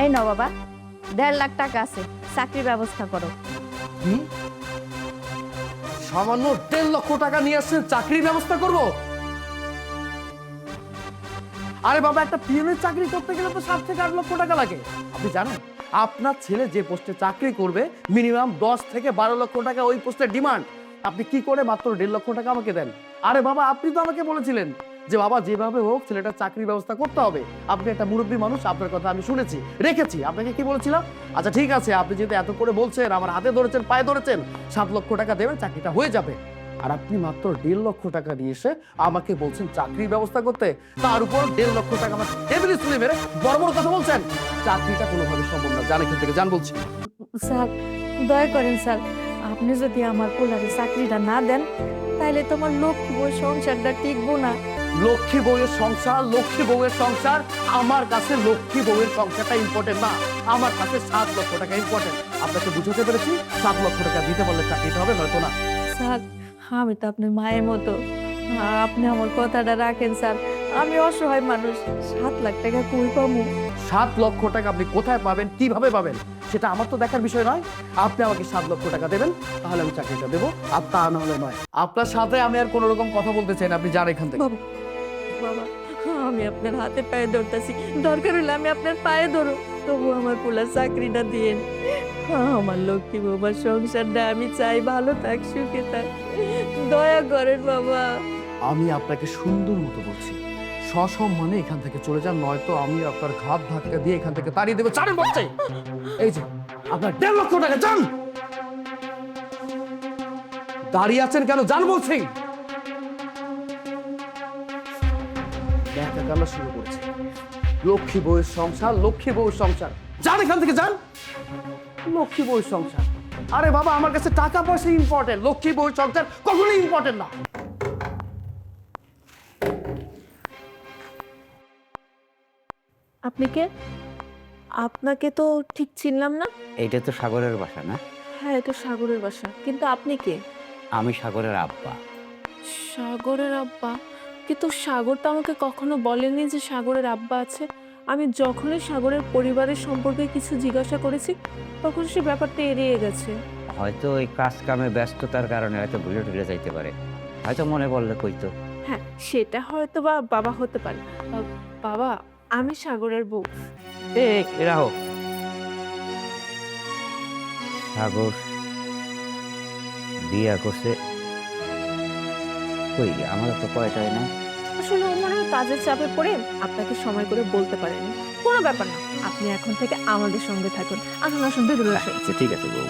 এই নাও বাবা, 1.5 লাখ টাকা আছে, চাকরির ব্যবস্থা করো। কি সামান্য 1.5 লক্ষ টাকা নিয়ে আসছেন, চাকরির ব্যবস্থা করব? আরে বাবা, একটা পিএনের চাকরি করতে গেলে তো 7 থেকে 8 লক্ষ টাকা লাগে। আপনি জানেন আপনার ছেলে যে পোস্টে চাকরি করবে মিনিমাম 10 থেকে 12 লক্ষ টাকা ওই পোস্টের ডিমান্ড। আপনি কি করে মাত্র 1.5 লক্ষ টাকা আমাকে দেন? আরে বাবা, আপনি তো আমাকে বলেছিলেন যে বাবা যেভাবে হোক ছেলেটার চাকরির ব্যবস্থা করতে হবে। আপনি একটা মুরব্বী মানুষ, আপনার কথা আমি শুনেছি, রেখেছি। আপনাকে কি বলেছিলাম? আচ্ছা ঠিক আছে, আপনি যেহেতু এত করে বলছেন, আমার হাতে ধরেছেন, পায়ে ধরেছেন, 7 লক্ষ টাকা দেবেন, চাকরিটা হয়ে যাবে। আর আপনি মাত্র 1.5 লক্ষ টাকা দিয়ে এসে আমাকে বলছেন চাকরির ব্যবস্থা করতে, তার উপর 1.5 লক্ষ টাকা আমার টেবিলে তুলে মেরে বড় বড় কথা বলছেন। চাকরিটা কোনোভাবে সম্ভব না, জান এখান থেকে, জান বলছি। স্যার দয়া করেন স্যার, আপনি যদি আমার পোলারে চাকরিটা না দেন তাহলে তোমার লক্ষ্মী বই সংসারটা টিকবো না। লক্ষ্মী বউয়ের সংসার, লক্ষ্মী বউয়ের সংসার, আমার কাছে লক্ষ্মী বউয়ের সংসারটা ইম্পর্টেন্ট না, আমার কাছে 7 লক্ষ টাকা ইম্পর্টেন্ট। আপনাকে বুঝাতে পেরেছি, 7 লক্ষ টাকা দিতে পারলে চাকরিটা হবে, নয়তো না। স্যার আমি তো আপনার মায়ের মতো, আপনি আমার কথাটা রাখেন স্যার। আমি অসহায় মানুষ, 7 লাখ টাকা কই পাবো? 7 লক্ষ টাকা আপনি কোথায় পাবেন, কিভাবে পাবেন, সেটা আমার তো দেখার বিষয় নয়। আপনি আমাকে 7 লক্ষ টাকা দেবেন, তাহলে আমি চাকরিটা দেবো, আর তা না হলে নয়। আপনার সাথে আমি আর কোনো রকম কথা বলতে চাই না, আপনি যান এখান থেকে। বাবা বাবা, আমি আপনার হাতে পায়ে ধরতেছি, দরকার হলে আমি আপনার পায়ে ধরো, তবু আমার পোলার চাকরিটা দিয়েন। আমার লক্ষ্মী বাবার সংসারটা আমি চাই ভালো থাক, সুখে থাক, দয়া করেন বাবা। আমি আপনাকে সুন্দর মতো বলছি, সসম্মানে এখান থেকে চলে যান, নয়তো আমি আপনার ঘাত ধাক্কা দিয়ে এখান থেকে তাড়িয়ে দেবো। চারের বাচ্চা, এই যে আপনার 1.5 লক্ষ টাকা, যান। দাঁড়িয়ে আছেন কেন, যান বলছি। দেখা কান্না শুরু করেছে, লক্ষ্মী বউয়ের সংসার, লক্ষ্মী বউয়ের সংসার, যান এখান থেকে, যান। লক্ষ্মী বউয়ের সংসার, আরে বাবা আমার কাছে টাকা পয়সা ইম্পর্টেন্ট, লক্ষ্মী বউয়ের সংসার কখনোই ইম্পর্টেন্ট না। আপনি কে? আপনাকে তো ঠিক চিনলাম না। এইটা তো সাগরের বাসা না? হ্যাঁ, এটা সাগরের বাসা, কিন্তু আপনি কে? আমি সাগরের আব্বা। সাগরের আব্বা? কিন্তু সাগর তো আমাকে কখনো বলেনি যে সাগরের আব্বা আছে। আমি যখনই সাগরের পরিবারের সম্পর্কে কিছু জিজ্ঞাসা করেছি তখন সে ব্যাপারটা এড়িয়ে গেছে। হয়তো ওই কাজ কামে ব্যস্ততার কারণে হয়তো ভুলে টুলে যাইতে পারে, হয়তো মনে পড়লে কইতো। হ্যাঁ, সেটা হয়তো বা বাবা হতে পারে। বাবা, আমি সাগরের বউ। এরা হোক সাগর বিয়া করছে কই, আমার তো কয়টাই না। আসলে ও মনে হয় কাজের চাপে পড়ে আপনাকে সময় করে বলতে পারেনি। কোনো ব্যাপার না, আপনি এখন থেকে আমাদের সঙ্গে থাকুন। আসুন আসুন, ভেতরে আসুন। আচ্ছা ঠিক আছে বউ।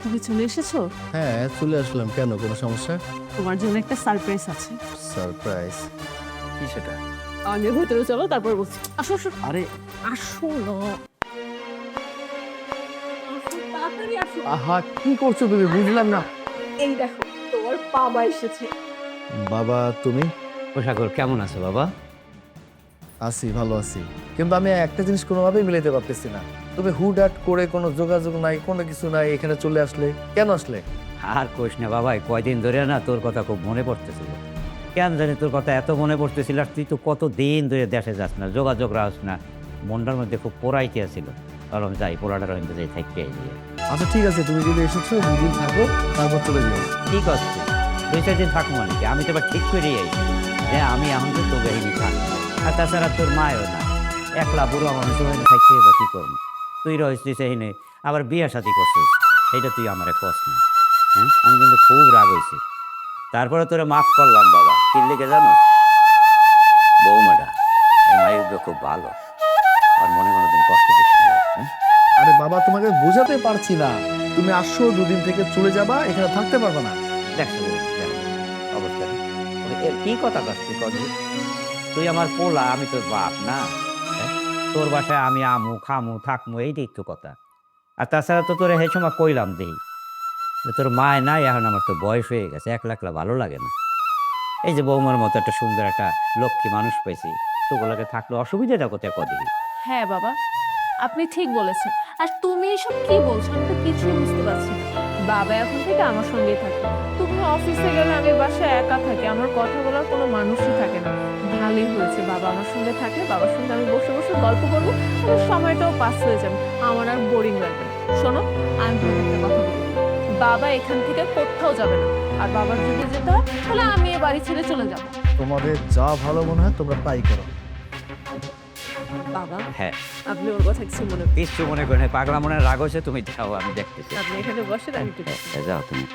তুমি চলে এসেছো? হ্যাঁ চলে আসলাম। কেন, কোনো সমস্যা? তোমার জন্য একটা সারপ্রাইজ আছে। সারপ্রাইজ? কি সেটা? আগে ভেতরে চলো, তারপর বলছি। আসো আসো। আরে আসো না, আসো, তাড়াতাড়ি আসো। আহা, কি করছো তুমি, বুঝলাম না। এই দেখো, তোমার বাবা এসেছে। বাবা তুমি? ও সাগর কেমন আছো বাবা? আছি, ভালো আছি, কিন্তু আমি একটা জিনিস কোনোভাবেই মিলাইতে পারতেছি না। তুমি হুটহাট করে কোনো যোগাযোগ নাই, কোনো কিছু নাই, এখানে চলে আসলে কেন আসলে? আর কোশ না বাবা, কয়দিন ধরে না তোর কথা খুব মনে পড়তেছিল। কেন জানি তোর কথা এত মনে পড়তেছিল, আর তুই তো কত দিন ধরে দেশে যাস না, যোগাযোগ রাস না, মনটার মধ্যে খুব পোড়াইতে আসছিল। কারণ যাই পোড়াটার মধ্যে যাই থাকতে গিয়ে। আচ্ছা ঠিক আছে, তুমি যদি এসেছো 2 দিন থাকো, তারপর চলে যাও। ঠিক আছে, 2-4 দিন থাকবো নাকি? আমি তো এবার ঠিক করে আইছি যে আমি এখন তো তোর বাহিনী থাকবো। আর তাছাড়া তোর মায়ও না, একলা বুড়ো মানুষ হয়ে থাকতে বা কী করবো? তুই রয়েছিস এখানে, আবার বিয়ে শাদি করছিস, এইটা তুই আমার কস না। হ্যাঁ, আমি কিন্তু খুব রাগ হয়েছি। তারপরে তোরে মাফ করলাম বাবা। কি লেগে জানো, বৌমাটা এই মায়ের খুব ভালো, আর মনে কোনোদিন কষ্ট পেয়েছি না। হ্যাঁ আরে বাবা, তোমাকে বোঝাতে পারছি না। তুমি আসছো, 2 দিন থেকে চলে যাবা, এখানে থাকতে পারবে না। দেখছো অবস্থা কি কথা কাজ তুই কবি? তুই আমার পোলা, আমি তোর বাপ না? হ্যাঁ? তোর বাসায় আমি আমু খামু থাকমু, এইটাই তো কথা। আর তাছাড়া তো তোর এই সময় কইলাম দেই যে তোর মায় নাই, এখন আমার তো বয়স হয়ে গেছে, একলা একলা ভালো লাগে না। এই যে বৌমার মতো একটা সুন্দর একটা লক্ষ্মী মানুষ পেয়েছি, তোগুলোকে থাকলে অসুবিধাটা কোথায় কদি? হ্যাঁ বাবা, আপনি ঠিক বলেছেন। আর তুমি এসব কি বলছো, আমি তো কিছুই বুঝতে পারছি না। বাবা এখন থেকে আমার সঙ্গেই থাকে। তুমি অফিসে গেলে আমি বাসায় একা থাকি, আমার কথা বলার কোনো মানুষই থাকে না। ভালোই হয়েছে বাবা আমার সঙ্গে থাকলে, বাবার সঙ্গে আমি বসে বসে গল্প করবো, আমার সময়টাও পাস হয়ে যাবে, আমার আর বোরিং লাগবে না। শোনো, আমি তোমাকে একটা কথা বলি, বাবা এখান থেকে কোথাও যাবে না, আর বাবার যদি যেতে হয় তাহলে আমি এ বাড়ি ছেড়ে চলে যাবো। তোমাদের যা ভালো মনে হয় তোমরা তাই করো। বাবা, হ্যাঁ, আপনি ওর কথা কিছু মনে কিচ্ছু মনে করে পাগলা মনে রাগ হয়েছে, তুমি যাও, আমি দেখতেছি। আপনি এখানে বসেন, আমি একটু যাও তুমি।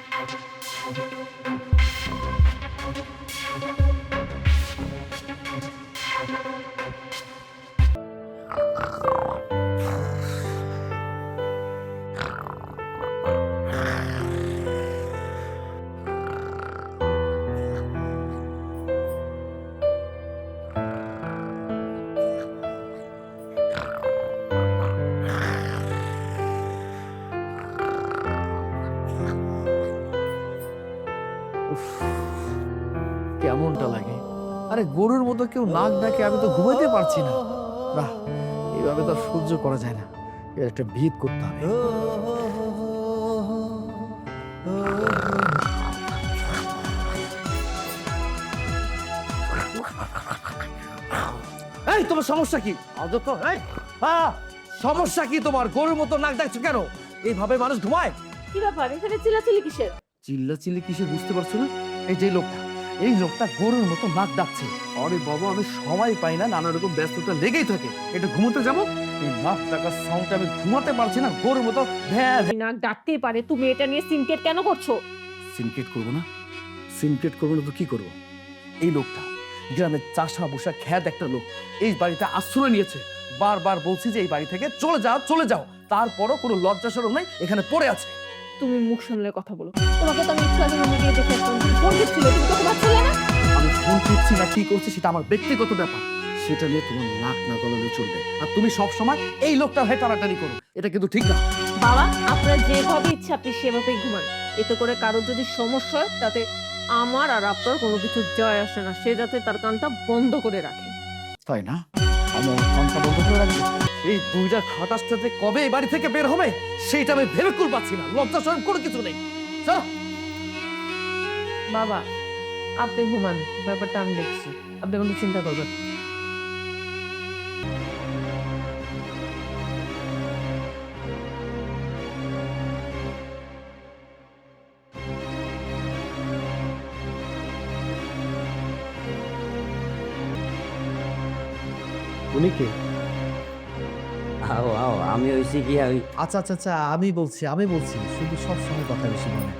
কেমনটা লাগে? আরে গরুর মতো কেউ নাক ডাকে, আমি তো ঘুমাইতে পারছি না। না, এইভাবে তো আর সহ্য করা যায় না, এর একটা ভিত করতে হবে। এই তোমার সমস্যা কি? অযথা এই সমস্যা কি তোমার? গরুর মতো নাক ডাকছো কেন? এইভাবে মানুষ ঘুমায়? কি ব্যাপার, এখানে চিল্লাচিল্লি কিসের? চিল্লাচিল্লি কিসে বুঝতে পারছো না? এই লোকটা গরুর মতো নাক ডাকছে। আরে বাবা, আমি সময় পাই না, নানা রকম ব্যস্ততা লেগেই থাকে। এটা ঘুমোতে যাবো, এই নাক ডাকার সাউন্ডে আমি ঘুমাতে পারছি না। গরুর মতো ভ্যাঁ ভ্যাঁ। নাক ডাকতেই পারে, তুমি এটা নিয়ে সিনকেট কেন করছো? সিনক্রেট করবো না? সিনক্রেট করবো না তো কি করবো? এই লোকটা গ্রামের চাষা বসা খ্যাত একটা লোক, এই বাড়িতে আশ্রয় নিয়েছে। বারবার বলছি যে এই বাড়ি থেকে চলে যাও, চলে যাও, তারপরও কোনো লজ্জা শরম নাই, এখানে পড়ে আছে। তুমি মুখ সামলে কথা বলো। তোমাকে তো আমি একটু আগে রুমে গিয়ে দেখে আসলাম, তুমি ফোন দিচ্ছিলে, তুমি তো ঘুমাচ্ছিলে না? আমি ফোন টিপছি না কি করছি সেটা আমার ব্যক্তিগত ব্যাপার, সেটা নিয়ে তোমার নাক না গলালে চলবে। আর তুমি সব সময় এই লোকটার হয়ে টানাটানি করো, এটা কিন্তু ঠিক না। বাবা, আপনার যেভাবে ইচ্ছা আপনি সেভাবেই ঘুমান। এতে করে কারোর যদি সমস্যা হয় তাতে আমার আর আপনার কোনো কিছু যায় আসে না। সে যাতে তার কানটা বন্ধ করে রাখে। তাই না? আমার কানটা বন্ধ করে রাখবে? এই দুইটা খাটাসটা যে কবে এই বাড়ি থেকে বের হবে সেইটা আমি ভেবে কুল পাচ্ছি না। লজ্জা শরম কোনো কিছু নেই। চলো। বাবা, আপনি ঘুমান, ব্যাপারটা আমি দেখছি, আপনি কোনো চিন্তা করবেন না। উনি কে? আও আও, আমি হইছি কি ওই আচ্ছা আচ্ছা আচ্ছা, আমি বলছি শুধু সব সময় কথা বেশি মনে।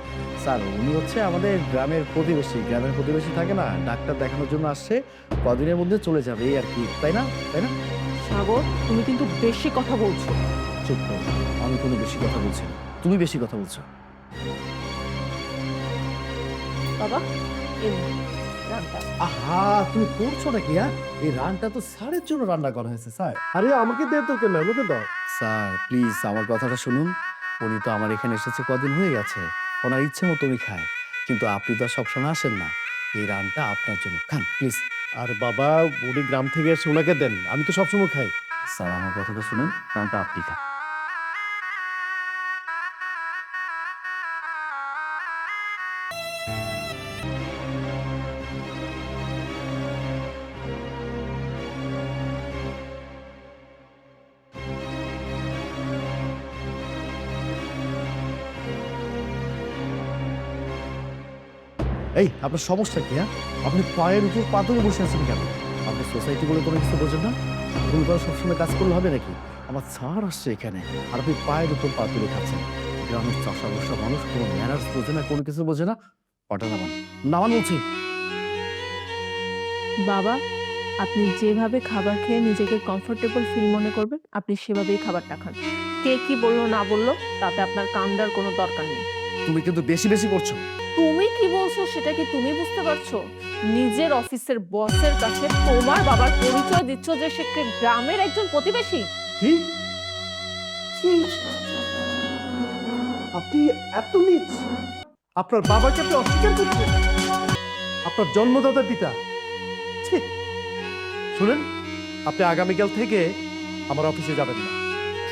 স্যার, উনি হচ্ছে আমাদের গ্রামের প্রতিবেশী থাকে না, ডাক্তার দেখানোর জন্য আসছে, কদিনের মধ্যে চলে যাবে এই আর কি, তাই না? সাগর, তুমি কিন্তু বেশি কথা বলছো। চুপ করো, আমি কোনো বেশি কথা বলছি না, তুমি বেশি কথা বলছো। বাবা, এই নিন, রান্না। আহা, তুমি করছো নাকি? এই রানটা তো স্যারের জন্য রান্না করা হয়েছে স্যার। আরে আমাকে দে তো, কেন আমাকে দাও। স্যার প্লিজ আমার কথাটা শুনুন। উনি তো আমার এখানে এসেছে কদিন হয়ে গেছে, ওনার ইচ্ছে মতো উনি খায়, কিন্তু আপনি তো আর সবসময় আসেন না। এই রানটা আপনার জন্য, খান প্লিজ। আর বাবা, উনি গ্রাম থেকে এসে ওনাকে দেন, আমি তো সবসময় খাই। স্যার আমার কথাটা শুনুন, রানটা আপনি খান। এই আপনার সমস্যা কি? আপনি পায়ের উপর পা তুলে বসে আছেন কেন? আপনি সোসাইটি বলে কোনো কিছু বোঝেন না? ভুল করে সবসময় কাজ করলে হবে নাকি? আমার স্যার আসছে এখানে, আর আপনি পায়ের উপর পা তুলে খাচ্ছেন। গ্রামের চাষা বসা মানুষ কোনো ম্যানার্স বোঝে না, কোনো কিছু বোঝে না। পাটা নামান, নামান বলছি। বাবা, আপনি যেভাবে খাবার খেয়ে নিজেকে কমফোর্টেবল ফিল মনে করবেন, আপনি সেভাবেই খাবারটা খান। কে কি বললো না বললো তাতে আপনার কান্দার কোনো দরকার নেই। তুমি কিন্তু বেশি বেশি করছো। তুমি কি বলছো সেটা কি তুমি বুঝতে পারছো? নিজের অফিসের বসের কাছে তোমার বাবার পরিচয় দিচ্ছ যে সে গ্রামের একজন প্রতিবেশী। কি? আপনি এত নীচ? আপনার বাবাকে আপনি অস্বীকার করছেন? আপনার জন্মদাতা পিতা? ছি! শুনেন, আপনি আগামীকাল থেকে আমার অফিসে যাবেন না।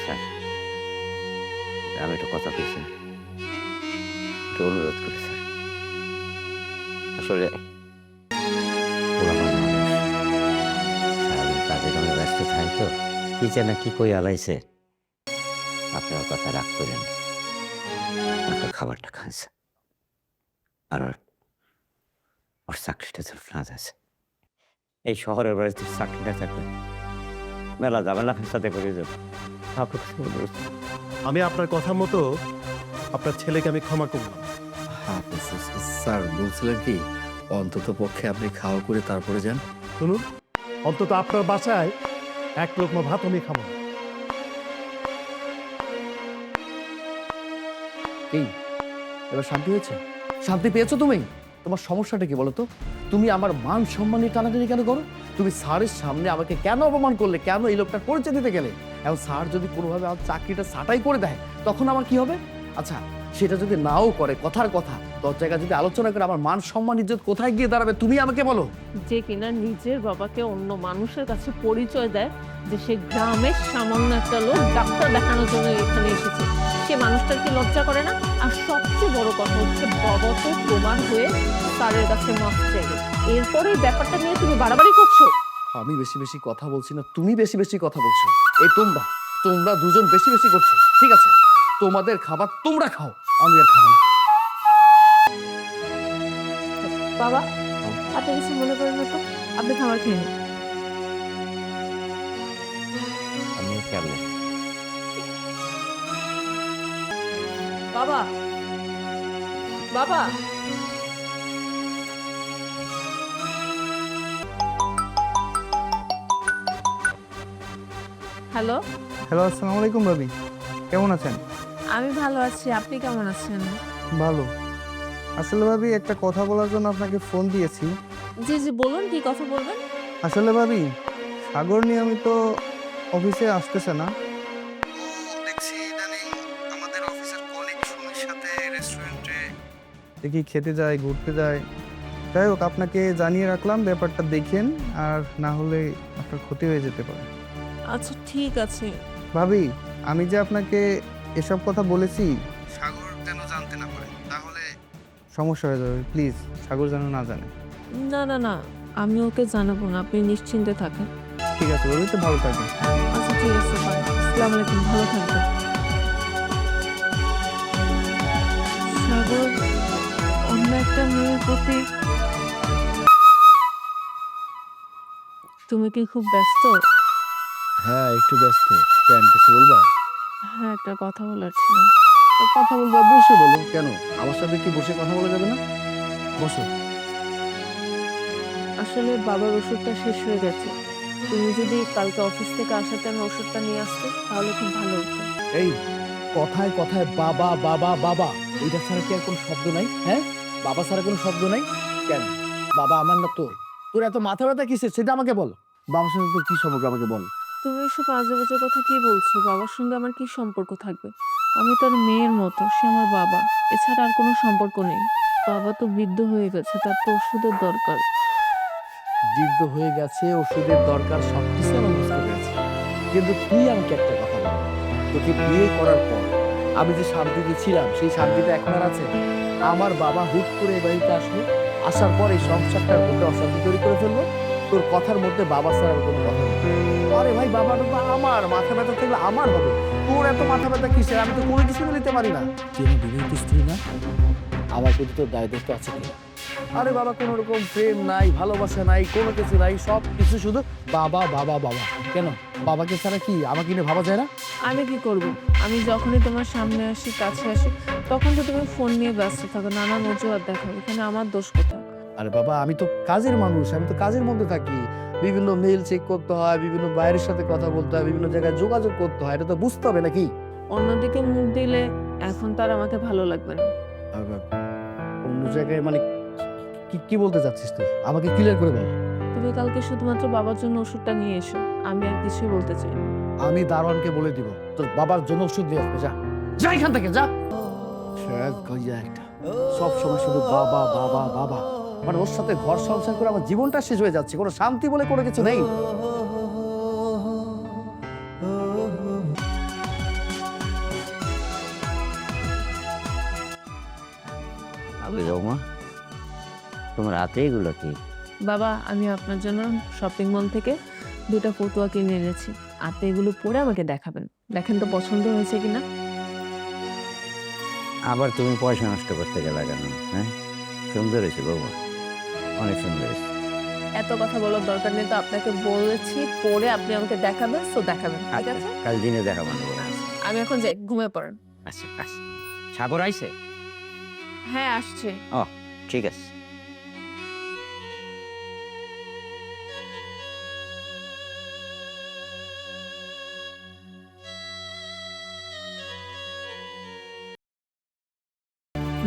স্যার, আমি একটা কথা কইছি। একটা অনুরোধ করি স্যার। আসলে পোলাপান মানুষ, সারাদিন কাজে কামে ব্যস্ত থাকে তো, কি যেন কি কই আলাইছে। আপনার কথা রাগ করেন না। আপনার খাবারটা খান স্যার। আর ওর চাকরিটা তো ফ্রান্স আছে। এই শহরের বাড়িতে চাকরিটা থাকলে মেলা ঝামেলা সাথে করে যাবে। আপনার কাছে অনুরোধ। আমি আপনার কথা মতো আপনার ছেলেকে আমি ক্ষমা করলাম। স্যার বলছিলেন কি অন্তত পক্ষে আপনি খাওয়া করে তারপরে যান। শুনুন, অন্তত আপনার বাসায় এক লোকমা ভাত আমি খাবো না। কি এবার শান্তি হয়েছে? শান্তি পেয়েছো তুমি? তোমার সমস্যাটা কি বলো তো? তুমি আমার মান সম্মানের টানাটানি কেন করো? তুমি স্যারের সামনে আমাকে কেন অপমান করলে? কেন এই লোকটার পরিচয় দিতে গেলে? এখন স্যার যদি কোনোভাবে আমার চাকরিটা ছাঁটাই করে দেয় তখন আমার কি হবে? আচ্ছা, সেটা যদি নাও করে, কথার কথা 10 জায়গায় যদি আলোচনা করে, আমার মান সম্মান ইজ্জত কোথায় গিয়ে দাঁড়াবে তুমি আমাকে বলো। যে কিনা নিজের বাবাকে অন্য মানুষের কাছে পরিচয় দেয় যে সে গ্রামের সামান্য একটা লোক ডাক্তার দেখানোর জন্য এখানে এসেছে, সে মানুষটার কি লজ্জা করে না? আর সবচেয়ে বড় কথা হচ্ছে বাবা তো তোমার হয়ে স্যারের কাছে মাফ চাইবে, এরপরে এই ব্যাপারটা নিয়ে তুমি বাড়াবাড়ি করছো। আমি বেশি বেশি কথা বলছি না, তুমি বেশি বেশি কথা বলছো। এই তোমরা দুজন বেশি বেশি করছো। ঠিক আছে, তোমাদের খাবার তোমরা খাও, আমি আর খাবো না। বাবা, আপনি কিছু মনে করেন না তো? আপনি খাবার খেয়ে নিন। আমি কেমন বাবা, বাবা, হ্যালো, হ্যালো, আসসালামু আলাইকুম ভাবি, কেমন আছেন? আমি ভালো আছি, আপনি কেমন আছেন? ভালো। আসলে ভাবি একটা কথা বলার জন্য আপনাকে ফোন দিয়েছি। জি জি বলুন, কি কথা বলবেন? আসলে ভাবি, সাগর নিয়মিত অফিসে আসতেছে না। দেখছি ইদানিং আমাদের অফিসের কলিগ সুমির সাথে রেস্টুরেন্টে দেখি খেতে যায়, ঘুরতে যায়। যাই হোক, আপনাকে জানিয়ে রাখলাম, ব্যাপারটা দেখেন, আর না হলে আপনার ক্ষতি হয়ে যেতে পারে। আচ্ছা ঠিক আছে। ভাবি, আমি যে আপনাকে এসব কথা বলেছি সাগর যেন জানতে না পারে, তাহলে সমস্যা হয়ে যাবে। প্লিজ সাগর যেন না জানে। না না না, আমি ওকে জানাবো না, আপনি নিশ্চিন্তে থাকেন। ঠিক আছে ভাবি, তো ভালো থাকবেন। আচ্ছা ঠিক আছে, আসসালামু আলাইকুম, ভালো থাকবেন। সাগর অন্য একটা মেয়ের প্রতি, তুমি কি খুব ব্যস্ত? হ্যাঁ একটু ব্যস্ত। কেন, কিছু বলবা? হ্যাঁ, একটা কথা বলার ছিল। তো কথা বলবো, বসে বলো। কেন, আমার সাথে কি বসে কথা বলা যাবে না? বসো। আসলে বাবার ওষুধটা শেষ হয়ে গেছে, তুমি যদি কালকে অফিস থেকে আসার টাইমে ওষুধটা নিয়ে আসতে তাহলে খুব ভালো হতো। এই কথায় কথায় বাবা বাবা বাবা, এইটা ছাড়া কি আর কোনো শব্দ নাই? হ্যাঁ, বাবা ছাড়া কোনো শব্দ নাই কেন? বাবা আমার না তোর? তোর এত মাথা ব্যথা কিসের সেটা আমাকে বল। বাবার সাথে তোর কি সম্পর্ক আমাকে বল। তুমি এসব আজে বাজে কথা কি বলছো? বাবার সঙ্গে আমার কি সম্পর্ক থাকবে? আমি তার মেয়ের মতো, সে আমার বাবা, এছাড়া আর কোনো সম্পর্ক নেই। বাবা তো বৃদ্ধ হয়ে গেছে, তার তো ওষুধের দরকার। বৃদ্ধ হয়ে গেছে, ওষুধের দরকার, সবকিছু আমার বুঝতে পেরেছি। কিন্তু তুই আমাকে একটা কথা বল, তোকে বিয়ে করার পর আমি যে শান্তিতে ছিলাম সেই শান্তিটা এখন আর আছে? আমার বাবা হুট করে এই বাড়িতে আসলো, আসার পর এই সংসারটার বুকে অশান্তি তৈরি করে ফেললো। তোর কথার মধ্যে বাবা ছাড়ার কোনো কথা নেই। আরে ভাই, বাবার তো আমার মাথা ব্যথা থাকলে আমার হবে, তোর এত মাথা ব্যথা কিসের? আমি তো কোনো কিছু নিতে পারি না। তুই আমার বিবাহিত স্ত্রী না? আমার প্রতি তোর দায়িত্ব আছে কি? আরে বাবা, কোনো রকম প্রেম নাই, ভালোবাসা নাই, কোনো কিছু নাই, সব কিছু শুধু বাবা বাবা বাবা। কেন, বাবাকে ছাড়া কি আমাকে নিয়ে ভাবা যায় না? আমি কি করব? আমি যখনই তোমার সামনে আসি, কাছে আসি, তখন তো তুমি ফোন নিয়ে ব্যস্ত থাকো, নানান অজুহাত দেখাও। এখানে আমার দোষ কোথায়? আরে বাবা, আমি তো কাজের মানুষ, আমি তো কাজের মধ্যে থাকি। বিভিন্ন মেইল চেক করতে হয়, বিভিন্ন বাইরের সাথে কথা বলতে হয়, বিভিন্ন জায়গায় যোগাযোগ করতে হয়, এটা তো বুঝতে হবে নাকি? অন্যদিকে মুখ দিলে এখন তার আমাকে ভালো লাগবে না। অন্য জায়গায় মানে কি কি বলতে চাচ্ছিস তুই? আমাকে ক্লিয়ার করে বল। তুমি কালকে শুধুমাত্র বাবার জন্য ওষুধটা নিয়ে এসো, আমি আর কিছুই বলতে চাই না। আমি দারোয়ানকে বলে দিব তোর বাবার জন্য ওষুধ দিয়ে আসবে। যা যা এখান থেকে, যা। একটা সব সময় শুধু বাবা বাবা বাবা, মানে ওর সাথে ঘর সংসার করে আমার জীবনটা শেষ হয়ে যাচ্ছে, কোনো শান্তি বলে কোনো কিছু নেই। আগে বৌমা, তোমার হাতে এগুলো কি? বাবা, আমি আপনার জন্য শপিং মল থেকে 2টা ফতুয়া কিনে এনেছি। আপনি এগুলো পরে আমাকে দেখাবেন, দেখেন তো পছন্দ হয়েছে কিনা। আবার তুমি পয়সা নষ্ট করতে গেলে কেন? হ্যাঁ, সুন্দর হয়েছে বৌমা, অনেক সুন্দর হয়েছে। এত কথা বলার দরকার নেই, তো আপনাকে বলেছি পরে আপনি আমাকে দেখাবেন, তো দেখাবেন, ঠিক আছে? কাল দিনে দেখাবো না বৌমা। আমি এখন যাই, ঘুমিয়ে পড়েন। আচ্ছা আচ্ছা, সাগর আইছে? হ্যাঁ, আসছে। ও ঠিক আছে।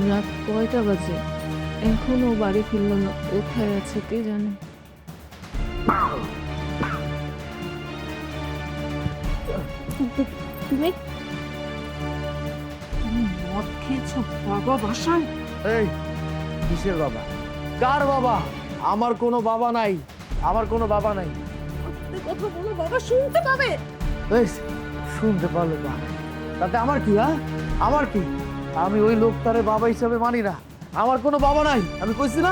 রাত কয়টা বাজে? এখনো বাড়ি ফিরলো না, কোথায় আছে কে জানে। তুমি মদ খেয়েছো বাবা বাসায়? এই কিসের বাবা? কার বাবা? আমার কোনো বাবা নাই, আমার কোনো বাবা নাই। কথা বলো বাবা, শুনতে পাবে। এই শুনতে পারলো না, তাতে আমার কি? হ্যাঁ, আমার কি? আমি ওই লোকটারে বাবা হিসাবে মানি না। আমার কোনো বাবা নাই, আমি কইছি না।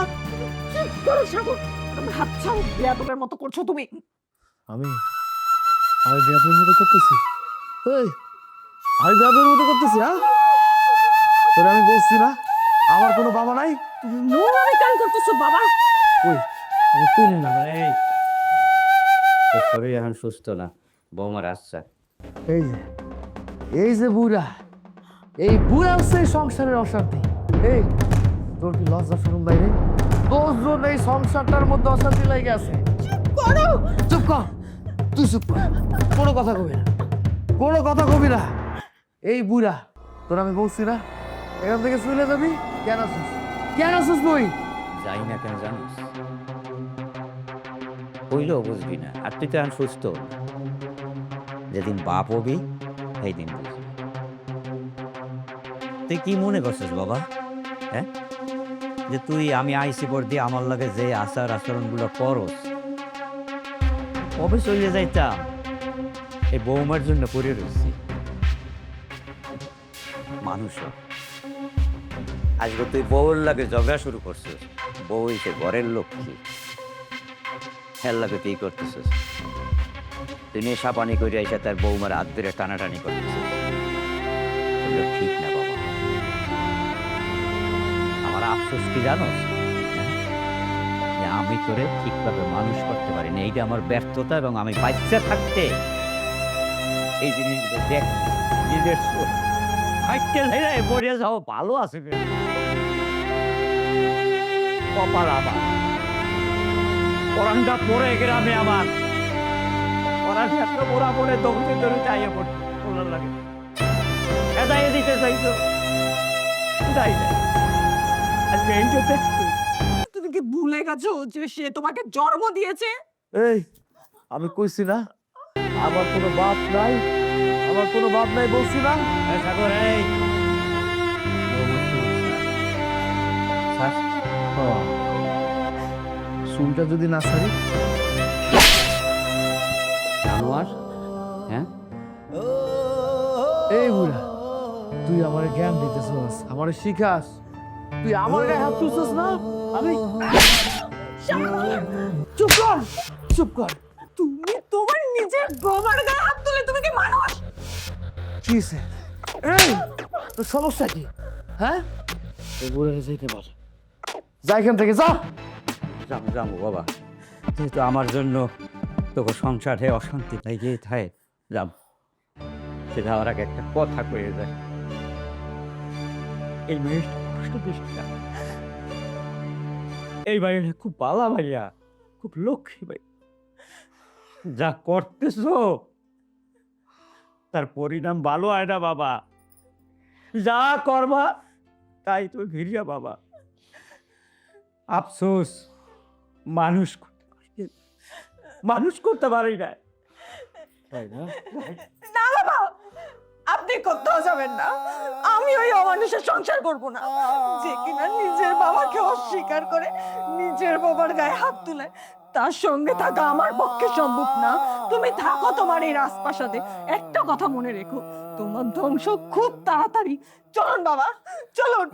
করো সাগর, তুমি হাত ছাড়ো, বেয়াদবের মতো করছো তুমি। আমি আমি বেয়াদের মতো করতেছি? এই আমি বেয়াদের মতো করতেছি? হ্যাঁ, তোরে আমি বলছি না আমার কোনো বাবা নাই। তুমি নোংরামি কাজ করতেছো বাবা। ওই আমি কইনি না। এই তোর শরীর এখন সুস্থ না, বৌমার আচ্ছা। এই যে বুড়া, এই বুড়া হচ্ছে এই সংসারের অশান্তি। এই তোর কি লজ্জা শরম বাইরে? তোর জন্য এই সংসারটার মধ্যে অশান্তি লেগে আছে। করো। চুপ কর, তুই চুপ কর, কোনো কথা কবি না, কোনো কথা কবি না। এই বুড়া, তোর আমি বলছি না এখান থেকে চলে যাবি। কেন আসিস? কেন আসিস তুই? যাই না কেন জানিস? কইলেও বুঝবি না, আর তুই তো এখন সুস্থ। যেদিন বাপ হবি সেই দিন বুঝবি। তুই কি মনে করছিস বাবা? হ্যাঁ, যে তুই আমি আইসি পর দিয়ে আমার লাগে যে আচার আচরণগুলো করস, কবে চলে যাইতাম এই বৌমার জন্য পড়ে রয়েছি। মানুষ আজকে তুই বউর লাগে ঝগড়া শুরু করছিস, বউ হইছে ঘরের লক্ষ্মী, হেল লাগে তুই করতেছিস। তুই নেশা পানি করে এসে তার বৌমার হাত ধরে টানাটানি করতেছিস, এগুলো ঠিক না বাবা। আমার আফসোস কি জানোস? হ্যাঁ? যে আমি তোরে ঠিকভাবে মানুষ করতে পারিনি, এইটা আমার ব্যর্থতা। এবং আমি বাচ্চা থাকতে এই জিনিসগুলো দেখ নিজের পড়ে যাও, ভালো আছে কপাল আমার, পরানটা পড়ে গ্রামে আমার পড়ার ক্ষেত্রে ওরা বলে দৌড়তে দৌড়ে চাইয়ে পড়তে লাগে। এদাই দিতে চাইছো, যাই না। আজকে এইটা দেখছো, তুমি কি ভুলে গেছো যে সে তোমাকে জন্ম দিয়েছে? এই আমি কইছি না আমার কোনো বাপ নাই, আমার কোনো বাপ নাই বলছি না। সাগর এই চুলটা যদি না ছাড়ি জানোয়ার। হ্যাঁ, এই বুড়া, তুই আমার জ্ঞান দিতেছস, আমার শিখাস, তুই আমার গায়ে হাত তুলছস না। আমি চুপ কর, চুপ কর। তুমি তোমার নিজের বাবার গায়ে হাত তুলে, তুমি কি মানুষ? কি হইছে? এই তোর সমস্যা কি? হ্যাঁ, এই বুড়ারে যাইতে পার, যা এখান থেকে যা। যাবো যাবো বাবা, যেহেতু আমার জন্য তোকে সংসারে অশান্তি লেগেই থাকে, যাব। সেটা আমার আগে একটা কথা কয়ে যায়, এই মেয়েটা কষ্ট বেশি না। এই ভাইয়া খুব ভালো ভাইয়া, খুব লক্ষ্মী ভাই। যা করতেছ তার পরিণাম ভালো হয় না বাবা। যা করবা তাই তো ঘিরিয়া বাবা। আফসোস মানুষ করতে পারি না। তাই না? না বাবা, আপনি কোথাও যাবেন না। আমি ওই অমানুষের সংসার করব না, যে কিনা নিজের বাবাকে অস্বীকার করে নিজের বাবার গায়ে হাত তুলে তার সঙ্গে থাকা আমার পক্ষে সম্ভব না। তুমি থাকো তোমার এই রাজপ্রাসাদে। একটা কথা মনে রেখো, তোমার ধ্বংস খুব তাড়াতাড়ি। চলুন বাবা, চলুন।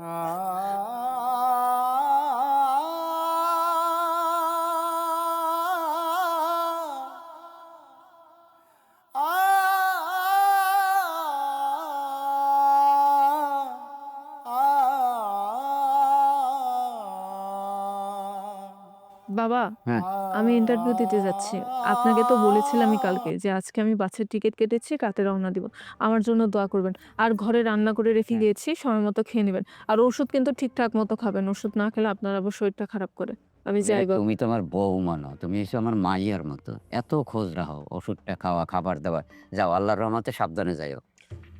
বাবা, হ্যাঁ। আমি ইন্টারভিউ দিতে যাচ্ছি। আপনাকে তো বলেছিলাম আমি কালকে যে আজকে আমি বাসের টিকিট কেটেছি, রাতে রওনা দিব। আমার জন্য দোয়া করবেন। আর ঘরে রান্না করে রেখে গিয়েছি, সময় মতো খেয়ে নেবেন। আর ওষুধ কিন্তু ঠিকঠাক মতো খাবেন। ওষুধ না খেলে আপনার আবার শরীরটা খারাপ করে। আমি যাই বাবা। তুমি তো আমার বউ মানো, তুমি এসে আমার মাইয়ার মতো এত খোঁজ রাখো, ওষুধটা খাওয়া, খাবার দাবার। যাও, আল্লাহর রহমতে সাবধানে যাইও।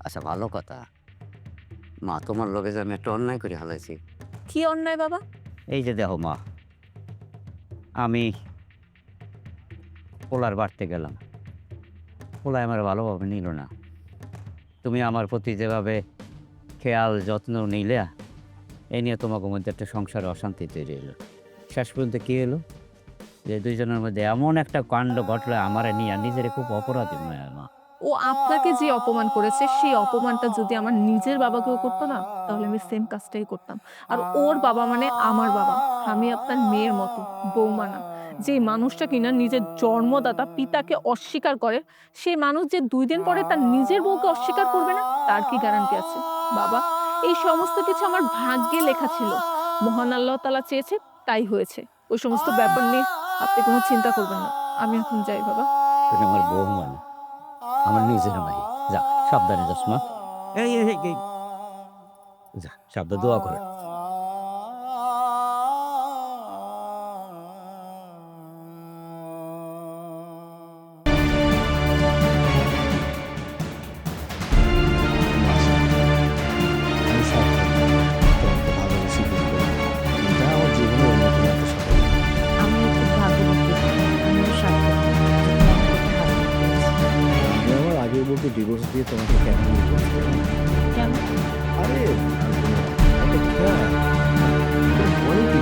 আচ্ছা, ভালো কথা, মা তোমার লগে যে আমি একটা অন্যায় করে হালাইছি। কি অন্যায় বাবা? এই যে দেখো মা, আমি পোলার বাড়তে গেলাম, পোলায় আমার ভালোভাবে নিল না। তুমি আমার প্রতি যেভাবে খেয়াল যত্ন নিলে, এই নিয়ে তোমাকে মধ্যে একটা সংসারে অশান্তি তৈরি হলো। শেষ পর্যন্ত কী হলো যে দুইজনের মধ্যে এমন একটা কাণ্ড ঘটলো, আমার নিয়ে নিজের খুব অপরাধী মনে হয় মা। ও আপনাকে যে অপমান করেছে, সেই অপমানটা যদি আমার নিজের বাবাকেও করতো না, তাহলে আমি সেম কাজটাই করতাম। আর ওর বাবা মানে আমার বাবা। আমি আপনার মেয়ের মতো, বৌমা না। যে মানুষটা কিনা নিজের জন্মদাতা পিতাকে অস্বীকার করে, সেই মানুষ যে 2 দিন পরে তার নিজের বউকে অস্বীকার করবে না, তার কি গ্যারান্টি আছে? বাবা, এই সমস্ত কিছু আমার ভাগ্যে লেখা ছিল। মহান আল্লাহ তাআলা চেয়েছে, তাই হয়েছে। ওই সমস্ত ব্যাপার নিয়ে আপনি কোনো চিন্তা করবেন না। আমি এখন যাই বাবা। তুমি আমার বউ মানে, আমার নিজের ভাই। যা, সাবধানে যাস মা। এই যা, সাবধানে দোয়া করে। আমি সার্থক। তোমাকে ভালোবেসে বিয়ে করলাম। এটা আমার জীবনের অন্যতম একটা সফলতা। আমি খুব ভাগ্যবতী। আমিও সার্থক। আমি আমার আগের বউকে ডিভোর্স দিয়ে তোমাকে কেন বিয়ে করছি? কেন? আরে একটা খেয়াল। বলে কি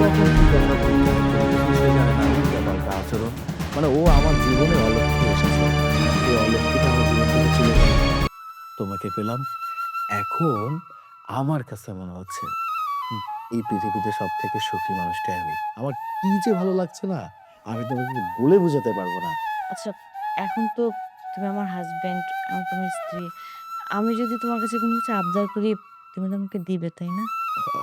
কখন কি কথা বলতে হয়, কোনো কিছু সে জানে না। ব্যাপারটা আচরণ মানে ও আমার জীবনে অলক্ষী এসেছে, এই অলক্ষীটা আমার জীবন থেকে চলে গেল। তোমাকে পেলাম, এখন আমার কাছে মনে হচ্ছে এই পৃথিবীতে সব থেকে সুখী মানুষটাই আমি। আমার কি যে ভালো লাগছে না, আমি তোমাকে বলে বোঝাতে পারবো না। আচ্ছা, এখন তো তুমি আমার হাজবেন্ড, আমি তোমার স্ত্রী। আমি যদি তোমার কাছে কোনো কিছু আবদার করি, তুমি তো আমাকে দিবে, তাই না?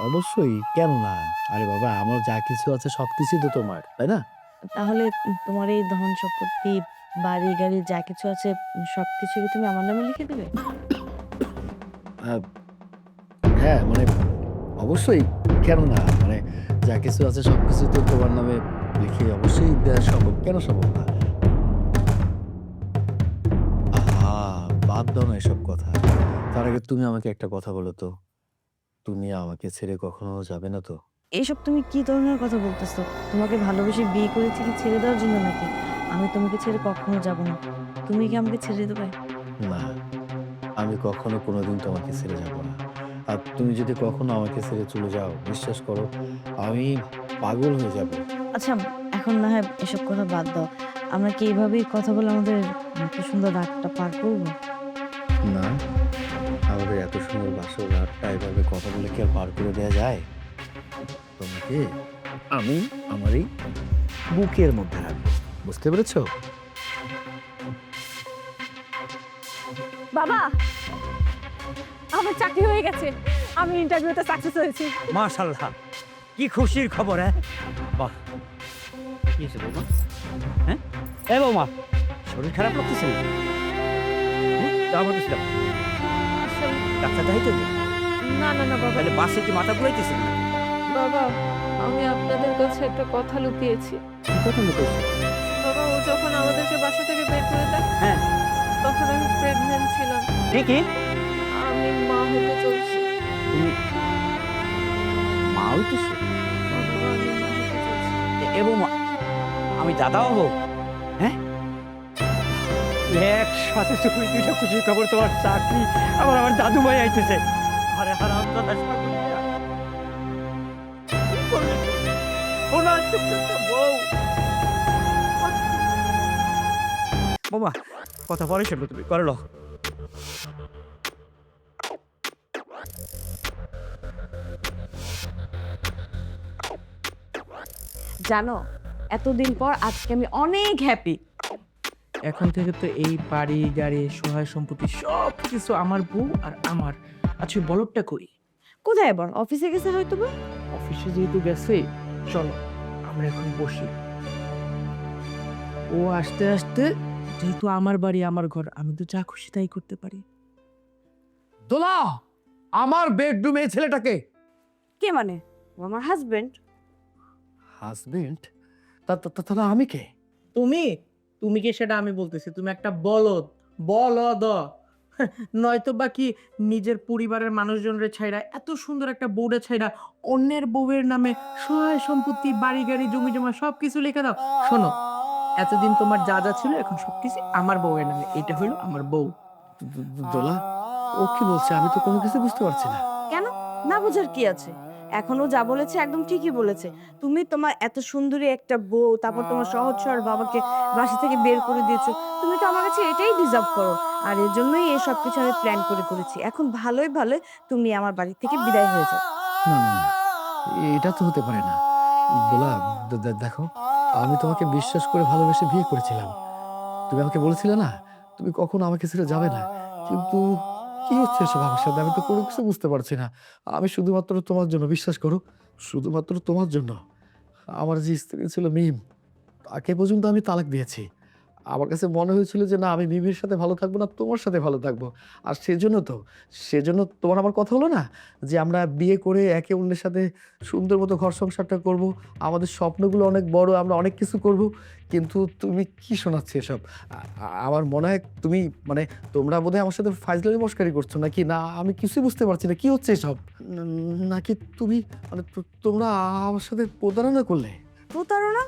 অবশ্যই, কেন না? আরে বাবা, আমার যা কিছু আছে সবকিছুই তো তোমার, তাই না? তাহলে তোমার এই ধন সম্পত্তি, বাড়ি গাড়ি যা কিছু আছে, সবকিছু কি তুমি আমার নামে লিখে দিবে? আহ, হ্যাঁ মানে অবশ্যই, কেন না? মানে যা কিছু আছে সবকিছু তো তোমার নামে লিখে অবশ্যই দেওয়া সম্ভব, কেন সম্ভব না? আহা, বাদ দাও না এসব কথা। তার আগে তুমি আমাকে একটা কথা বলো তো, তুমি আমাকে ছেড়ে কখনো যাবে না তো? এসব তুমি কি ধরনের কথা বলতেছো? তোমাকে ভালোবেসে বিয়ে করেছি কি ছেড়ে দেওয়ার জন্য নাকি? আমি তোমাকে ছেড়ে কখনো যাব না। তুমি কি আমাকে ছেড়ে দেবে? না, আমি কখনো কোনোদিন তোমাকে ছেড়ে যাব না। আর তুমি যদি কখনো আমাকে ছেড়ে চলে যাও, বিশ্বাস করো আমি পাগল হয়ে যাব। আচ্ছা, এখন না হয় এসব কথা বাদ দাও। আমরা কি এইভাবেই কথা বলে আমাদের এত সুন্দর রাতটা পার করবো? না, আমাদের এত সুন্দর বাসর রাতটা এভাবে কথা বলে কি আর পার করে দেওয়া যায়? তোমাকে আমি আমার এই বুকের মধ্যে রাখবো, বুঝতে পেরেছো? বাবা, আমার চাকরি হয়ে গেছে। আমি ইন্টারভিউতে সাকসেস হয়েছি। মাশাআল্লাহ, কি খুশির খবর! হ্যাঁ, বাহ, কি হয়েছে বৌমা? হ্যাঁ, এ বৌমা, শরীর খারাপ লাগতেছে না? হ্যাঁ, যাওয়া বলতেছিলাম আসলে ডাক্তার দেখাইতে হবে। না না না বাবা। তাহলে বাসে কি মাথা ঘুরাইতেছে না? বাবা, আমি আপনাদের কাছে একটা কথা লুকিয়েছি। কি কথা লুকাইছে? বাবা, ও যখন আমাদেরকে বাসা থেকে বের করে দেয়, হ্যাঁ, তখন আমি প্রেগন্যান্ট ছিলাম। কি আমি মা হতে চলছি। তুমি মা হইতেছো? বাবা, আমি মা হতে চলছি। এ বৌমা, আমি দাদা হবো? হ্যাঁ, একসাথে তুমি দুইটা খুশির খবর, তোমার চাকরি, আবার আমার দাদু ভাই আইতেছে। আরে হারাম দাদা, কি করলে? ওনার চোখে একটা বউ, বাবা কথা পরে শুনবে, তুমি করে লো। জানো, এতদিন পর আজকে আমি অনেক হ্যাপি। এখন থেকে তো এই বাড়ি গাড়ি সহায় সম্পত্তি সব কিছু আমার বউ আর আমার। আচ্ছা ওই বলদটা কই? কোথায় বল? অফিসে গেছে হয়তো বা। অফিসে যেহেতু গেছে, চলো আমরা এখন বসি। ও আসতে আসতে, যেহেতু আমার বাড়ি আমার ঘর, আমি তো যা খুশি তাই করতে পারি। দোলা, আমার বেডরুমে এই ছেলেটাকে। কে মানে? ও আমার হাজবেন্ড। হাজবেন্ড? তাহলে আমি কে? তুমি তুমি কি সেটা আমি বলতেছি, তুমি একটা বলদ। বলদ নয়তো বা কি নিজের পরিবারের মানুষজনের ছাইরা, এত সুন্দর একটা বউরে ছাইরা অন্যের বউয়ের নামে সহায় সম্পত্তি বাড়ি গাড়ি জমি জমা সবকিছু লিখে দাও। শোনো, এতদিন তোমার যা যা ছিল এখন সবকিছু আমার বউয়ের নামে। এটা হলো আমার বউ। দোলা, ও কি বলছে? আমি তো কোনো কিছু বুঝতে পারছি না। কেন না বোঝার কি আছে? এখনো যা বলেছে একদম ঠিকই বলেছে। তুমি তোমার এত সুন্দরী একটা বউ, তারপর তোমার সহজ সরল বাবাকে বাসা থেকে বের করে দিয়েছো। তুমি তো আমার কাছে এটাই ডিজার্ভ করো। আর এর জন্যই এই সব কিছু আমি প্ল্যান করে করেছি। এখন ভালোই ভালো তুমি আমার বাড়ি থেকে বিদায় হয়ে যাও। না না না, এটা তো হতে পারে না। দোলা, দেখো, আমি তোমাকে বিশ্বাস করে ভালোবেসে বিয়ে করেছিলাম। তুমি আমাকে বলেছিলে না তুমি কখনো আমাকে ছেড়ে যাবে না, কিন্তু কি হচ্ছে এসব আমার সাথে? আমি তো কোনো কিছু বুঝতে পারছি না। আমি শুধুমাত্র তোমার জন্য, বিশ্বাস করো, শুধুমাত্র তোমার জন্য আমার যে স্ত্রী ছিল মিম, তাকে পর্যন্ত আমি তালাক দিয়েছি। আমার কাছে মনে হয়েছিল যে না, আমি মিমির সাথে ভালো থাকবো না, তোমার সাথে ভালো থাকবো। আর সেজন্য তোমার আমার কথা হলো না যে আমরা বিয়ে করে একে অন্যের সাথে সুন্দর মতো ঘর সংসারটা করব, আমাদের স্বপ্নগুলো অনেক বড়, আমরা অনেক কিছু করব। কিন্তু তুমি কি শোনাচ্ছ এসব? আমার মনে হয় তুমি মানে তোমরা বোধহয় আমার সাথে ফাইজলামি মস্কারি করছো নাকি? না, আমি কিছুই বুঝতে পারছি না কি হচ্ছে এসব। নাকি তুমি মানে তোমরা আমার সাথে প্রতারণা করলে? প্রতারণা?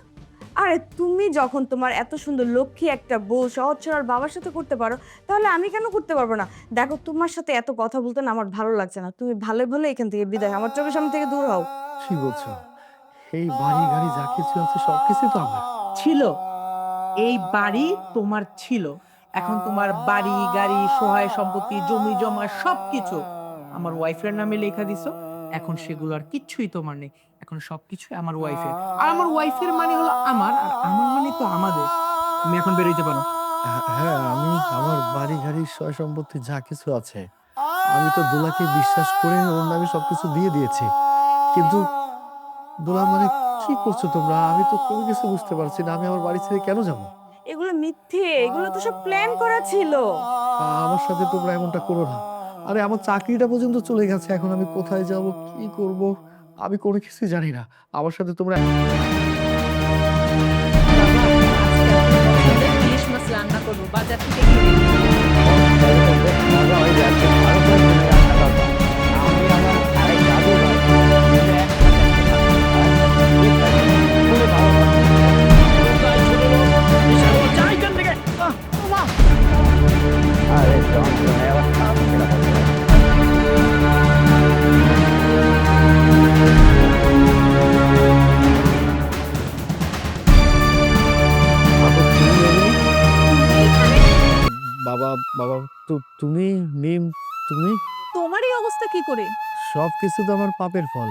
আরে তুমি যখন তোমার এত সুন্দর লক্ষ্মী একটা বউ সহজ সরল বাবার সাথে করতে পারো, তাহলে আমি কেন করতে পারবো না? দেখো, তোমার সাথে এত কথা বলতে না আমার ভালো লাগছে না। তুমি ভালো ভালো এখান থেকে বিদায়, আমার চোখের সামনে থেকে দূর হও। কি বলছো? এই বাড়ি গাড়ি যা কিছু আছে সবকিছু তো আমার। ছিল, এই বাড়ি তোমার ছিল। এখন তোমার বাড়ি গাড়ি সহায় সম্পত্তি জমি জমা সবকিছু আমার ওয়াইফের নামে লেখা দিছো। এখন সেগুলো আর কিচ্ছুই তোমার নেই, এখন সবকিছুই আমার ওয়াইফের। আর আমার ওয়াইফের মানে হলো আমার, আর আমার মানে তো আমাদের। তুমি এখন বেরোতে পারো। হ্যাঁ, আমি আমার বাড়ি গাড়ি সয় সম্পত্তি যা কিছু আছে আমি তো দোলাকে বিশ্বাস করে ওর নামে সবকিছু দিয়ে দিয়েছি। কিন্তু দোলা, মানে কি করছো তোমরা? আমি তো কোনো কিছু বুঝতে পারছি না। আমি আমার বাড়ি ছেড়ে কেন যাবো? এগুলো মিথ্যে, এগুলো তো সব প্ল্যান করা ছিল। আমার সাথে তোমরা এমনটা করো না। আরে আমার চাকরিটা পর্যন্ত চলে গেছে, এখন আমি কোথায় যাব, কি করব, আমি কোনো কিছুই জানি না। আমার সাথে তোমরা ইলিশ মাছ রান্না করবো বাজার থেকে কিনে। বাবা, বাবা, তুমি মিম, তুমি তোমার এই অবস্থা কি করে? সব কিছু তো আমার পাপের ফল।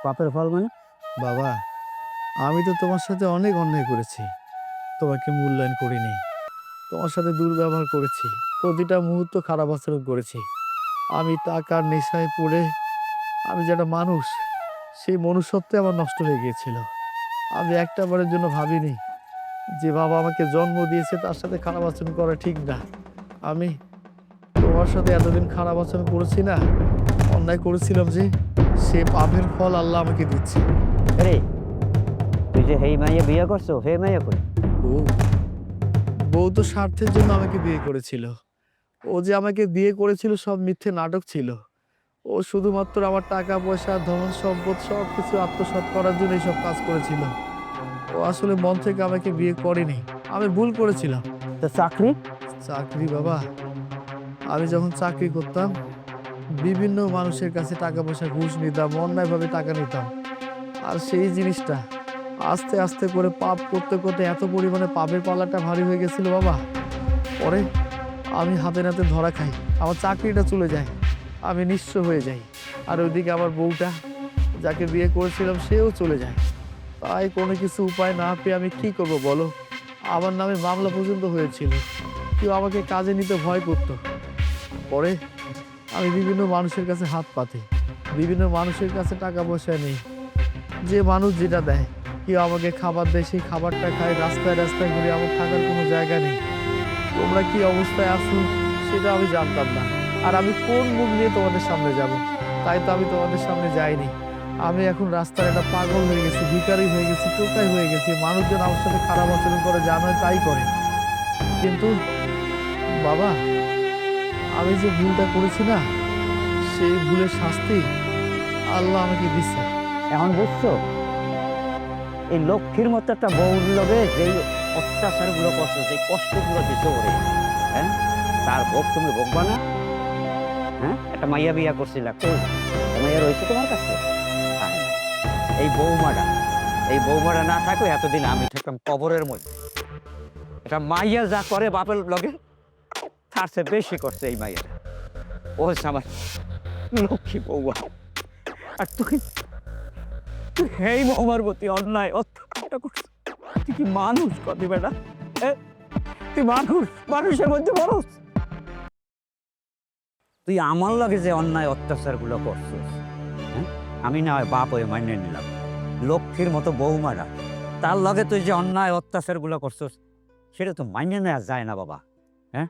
পাপের ফল মানে? বাবা, আমি তো তোমার সাথে অনেক অন্যায় করেছি, তোমাকে মূল্যায়ন করিনি, তোমার সাথে দুর্ব্যবহার করেছি, প্রতিটা মুহূর্ত খারাপ আচরণ করেছি। আমি টাকার নেশায় পড়ে আমি যেটা মানুষ, সেই মনুষ্যত্বে আমার নষ্ট হয়ে গিয়েছিল। আমি একটা বারের জন্য ভাবিনি যে বাবা আমাকে জন্ম দিয়েছে তার সাথে খারাপ আচরণ করা ঠিক না। আমি তোমার সাথে এতদিন খারাপ আচরণ করেছি না, অন্যায় করেছিলাম, যে সে পাপের ফল আল্লাহ আমাকে দিচ্ছে। আরে তুই যে হেই মাইয়া বিয়ে করছো, হে মাইয়া কই? বউ বউ তো স্বার্থের জন্য আমাকে বিয়ে করেছিল। ও যে আমাকে বিয়ে করেছিল সব মিথ্যে নাটক ছিল। ও শুধুমাত্র আমার টাকা পয়সা ধন সম্পদ সব কিছু আত্মসাৎ করার জন্য সব কাজ করেছিল। ও আসলে মন থেকে আমাকে বিয়ে করেনি, আমি ভুল করেছিলাম। তো চাকরি? চাকরি বাবা, আমি যখন চাকরি করতাম বিভিন্ন মানুষের কাছে টাকা পয়সা ঘুষ নিতাম, অন্যায়ভাবে টাকা নিতাম। আর সেই জিনিসটা আস্তে আস্তে করে পাপ করতে করতে এত পরিমাণে পাপের পাল্লাটা ভারী হয়ে গেছিল বাবা, পরে আমি হাতে নাতে ধরা খাই, আমার চাকরিটা চলে যায়, আমি নিঃস্ব হয়ে যাই। আর ওইদিকে আমার বউটা যাকে বিয়ে করেছিলাম সেও চলে যায়। তাই কোনো কিছু উপায় না পেয়ে আমি কি করব বলো? আমার নামে মামলা পর্যন্ত হয়েছিল, কেউ আমাকে কাজে নিতে ভয় করতো। পরে আমি বিভিন্ন মানুষের কাছে হাত পাতি, বিভিন্ন মানুষের কাছে টাকা পয়সা নেই, যে মানুষ যেটা দেয়, কেউ আমাকে খাবার দেয়, সেই খাবারটা খাই, রাস্তায় রাস্তায় ঘুরে, আমার থাকার কোনো জায়গা নেই। তোমরা কি অবস্থায় আছো সেটা আমি জানতাম না, আর আমি কোন মুখ নিয়ে তোমাদের সামনে যাব, তাই তো আমি তোমাদের সামনে যাইনি। আমি এখন রাস্তায় একটা পাগল হয়ে গেছি, ভিখারি হয়ে গেছি, টোকাই হয়ে গেছি। মানুষজন আমার সাথে খারাপ আচরণ করে, জানো তাই করে। কিন্তু বাবা, আমি যে ভুলটা করেছি না, সেই ভুলের শাস্তি আল্লাহ আমাকে দিচ্ছে। এখন বুঝছো এই লক্ষ্মীর মতো একটা বউর লগে যেই অত্যাচারগুলো করছো, যে কষ্টগুলো দিছো ওরে, হ্যাঁ, তার ভোগ তুমি ভোগবা না? হ্যাঁ, একটা মাইয়া বিয়া করছিল, কই মাইয়া রয়েছে তোমার কাছে? হয় না। এই বৌমাটা না থাকলে এতদিন আমি থাকতাম কবরের মধ্যে। এটা মাইয়া যা করে বাপের লগে তার চেয়ে বেশি করছে এই মাইয়াটা। ও হচ্ছে আমার লক্ষ্মী বৌমা, আর তুই এই বৌমার প্রতি অন্যায় অত্যাচার করছিস। তুই কি মানুষ কবি বেটা? তুই মানুষের মধ্যে বলস? তুই আমার লাগে যে অন্যায় অত্যাচার গুলো করছিস, হ্যাঁ, আমি না হয় বাপ হয়ে মানিয়ে নিলাম। লক্ষ্মীর মতো বৌমারা তার লগে তুই যে অন্যায় অত্যাচার গুলো করছিস সেটা তো মানিয়ে নেওয়া যায় না বাবা। হ্যাঁ,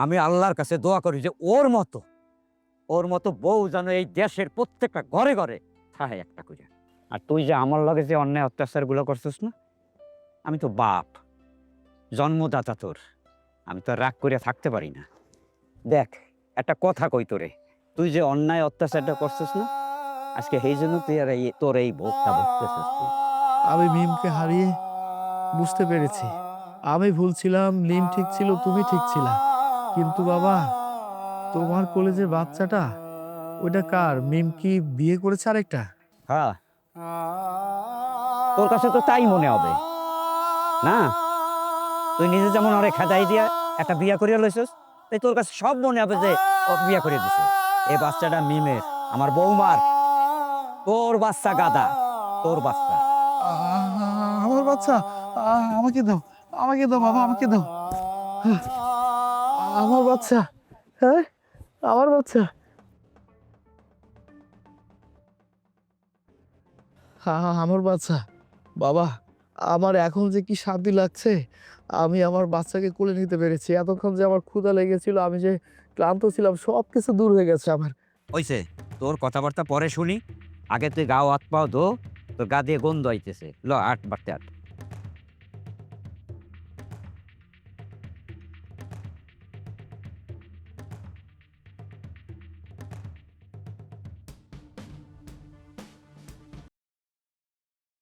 আমি আল্লাহর কাছে দোয়া করি যে ওর মতো বউ যেন এই দেশের প্রত্যেকটা ঘরে ঘরে থাকে একটা করে। আর তুই যে আমার লগে যে অন্যায় অত্যাচার গুলো করছিস না, আমি তো বাপ, জন্মদাতা তোর, আমি তো রাগ করে থাকতে পারি না। দেখ একটা কথা কই তোরে, তুই যে অন্যায় অত্যাচারটা করছিস না, আজকে সেই জন্য তুই আর তোর এই ভোগটা ভুগতেছিস। আমি মিমকে হারিয়ে বুঝতে পেরেছি আমি ভুল ছিলাম, মিম ঠিক ছিল, তুমি ঠিক ছিলা। কিন্তু বাবা, তোমার কলেজের বাচ্চাটা ওইটা কার? মিম কি বিয়ে করেছে আরেকটা? হ্যাঁ, তোর কাছে তো তাই মনে হবে না? তুই নিজে যেমন অনেক খেদাই দিয়া একটা বিয়া করিয়া লইছিস, তাই তোর কাছে সব মনে হবে যে ও বিয়া করিয়ে দিছে। এই বাচ্চাটা মিমের, আমার বৌমার। তোর বাচ্চা গাদা, তোর বাচ্চা। আমার বাচ্চা, আমাকে দাও, আমাকে দাও বাবা, আমাকে দাও। আমার বাচ্চা, হ্যাঁ, আমার বাচ্চা। আমার বাচ্চা। বাবা, আমার এখন যে কি শান্তি লাগছে, আমি আমার বাচ্চাকে কোলে নিতে পেরেছি। এতক্ষণ যে আমার ক্ষুধা লেগেছিল, আমি যে ক্লান্ত ছিলাম, সব কিছু দূর হয়ে গেছে আমার। হইছে, তোর কথাবার্তা পরে শুনি, আগে তুই গাও হাত পাও ধো, তোর গা দিয়ে গন্ধ আইতেছে। ল, আট বাড়তে আট।